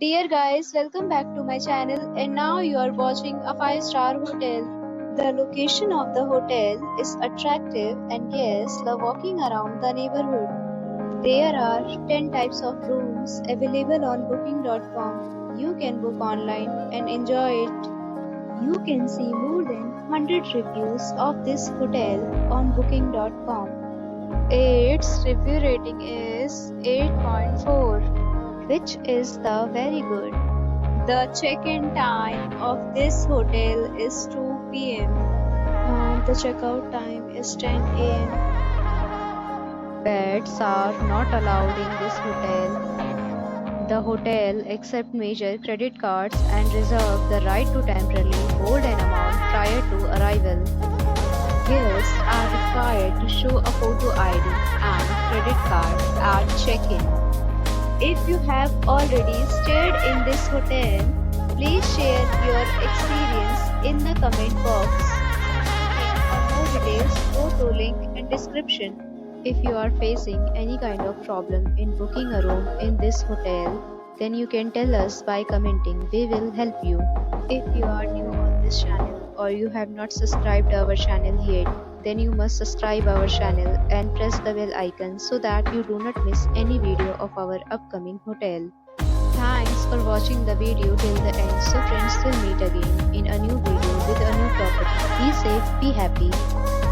Dear guys, welcome back to my channel and now you are watching a 5-star hotel. The location of the hotel is attractive and guests love walking around the neighborhood. There are 10 types of rooms available on booking.com. You can book online and enjoy it. You can see more than 100 reviews of this hotel on booking.com. Its review rating is 8.4, which is the very good. The check-in time of this hotel is 2 p.m. and the checkout time is 10 a.m. Pets are not allowed in this hotel. The hotel accepts major credit cards and reserves the right to temporarily hold an amount prior to arrival. Guests are required to show a photo ID and credit card at check-in. If you have already stayed in this hotel, please share your experience in the comment box. For more details, go to link in description. If you are facing any kind of problem in booking a room in this hotel, then you can tell us by commenting. We will help you. If you are new on this channel or you have not subscribed our channel yet, then you must subscribe our channel and press the bell icon so that you do not miss any video of our upcoming hotel. Thanks for watching the video till the end. So friends, will meet again in a new video with a new property. Be safe, be happy.